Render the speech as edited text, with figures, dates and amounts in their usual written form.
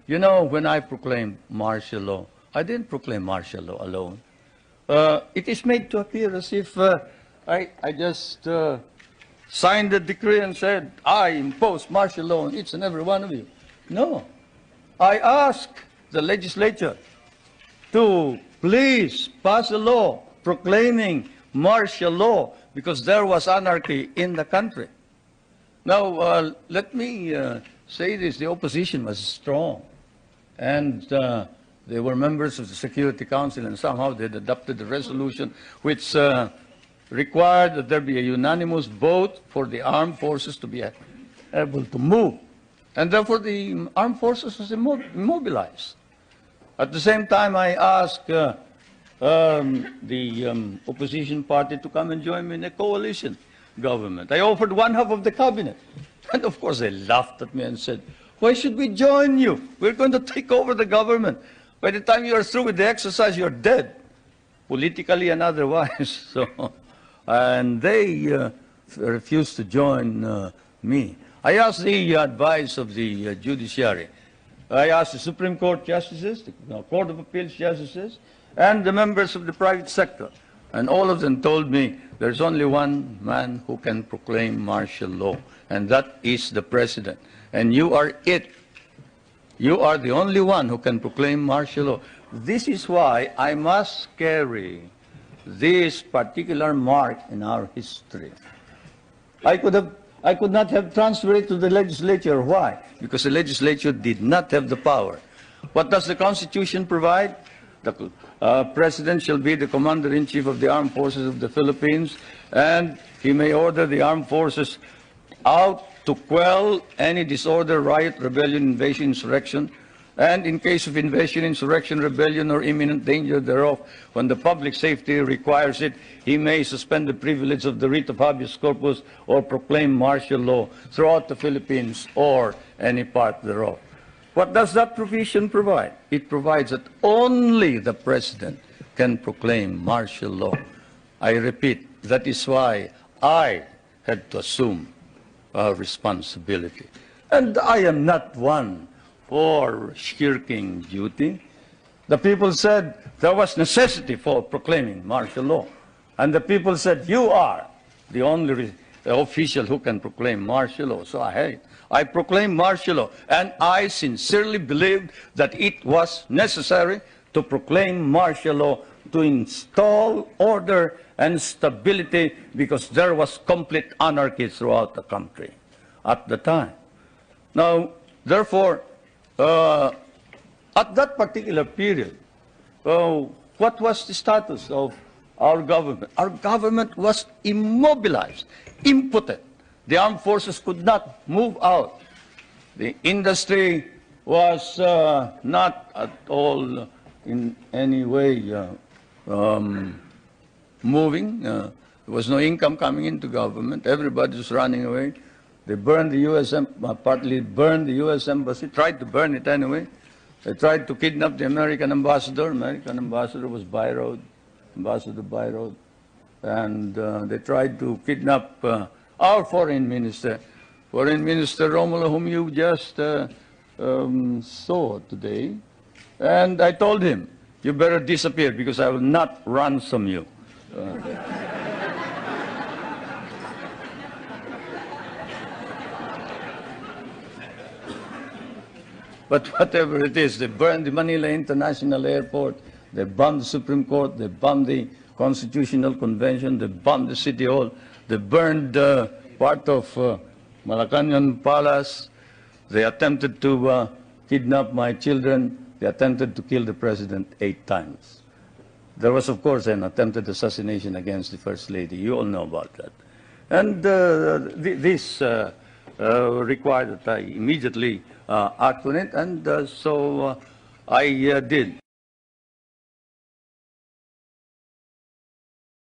You know, when I proclaimed martial law, I didn't proclaim martial law alone. It is made to appear as if I just signed the decree and said, I impose martial law on each and every one of you. No. I asked the legislature to please pass a law proclaiming martial law because there was anarchy in the country. Now, let me say this. The opposition was strong, and they were members of the Security Council, and somehow they had adopted a resolution which required that there be a unanimous vote for the armed forces to be able to move. And therefore, the armed forces was immobilized. At the same time, I asked the opposition party to come and join me in a coalition government. I offered one half of the cabinet. And of course, they laughed at me and said, why should we join you? We're going to take over the government. By the time you are through with the exercise, you're dead, politically and otherwise. And they refused to join me. I asked the advice of the judiciary. I asked the Supreme Court justices, the Court of Appeals justices, and the members of the private sector. And all of them told me there's only one man who can proclaim martial law, and that is the president. And you are it. You are the only one who can proclaim martial law. This is why I must carry this particular mark in our history. I could not have transferred it to the legislature. Why? Because the legislature did not have the power. What does the Constitution provide? The President shall be the Commander-in-Chief of the Armed Forces of the Philippines, and he may order the armed forces out to quell any disorder, riot, rebellion, invasion, insurrection, and in case of invasion, insurrection, rebellion, or imminent danger thereof, when the public safety requires it, he may suspend the privilege of the writ of habeas corpus or proclaim martial law throughout the Philippines or any part thereof. What does that provision provide? It provides that only the President can proclaim martial law. I repeat, that is why I had to assume responsibility. And I am not one for shirking duty. The people said there was necessity for proclaiming martial law. And the people said, you are the only official who can proclaim martial law. So I proclaimed martial law. And I sincerely believed that it was necessary to proclaim martial law to install order and stability because there was complete anarchy throughout the country at the time. Now, therefore, at that particular period, what was the status of our government? Our government was immobilized, impotent. The armed forces could not move out. The industry was not at all in any way moving. There was no income coming into government. Everybody was running away. They burned the U.S. Partly burned the U.S. Embassy, tried to burn it anyway. They tried to kidnap the American ambassador. American ambassador was Byroad, Ambassador Byroad. And they tried to kidnap our foreign minister, Romulo, whom you just saw today. And I told him, you better disappear because I will not ransom you. But whatever it is, they burned the Manila International Airport, they bombed the Supreme Court, they bombed the Constitutional Convention, they bombed the City Hall, they burned part of Malacanang Palace, they attempted to kidnap my children, they attempted to kill the President 8 times. There was, of course, an attempted assassination against the First Lady. You all know about that. And this required that I immediately act on it, and so I did.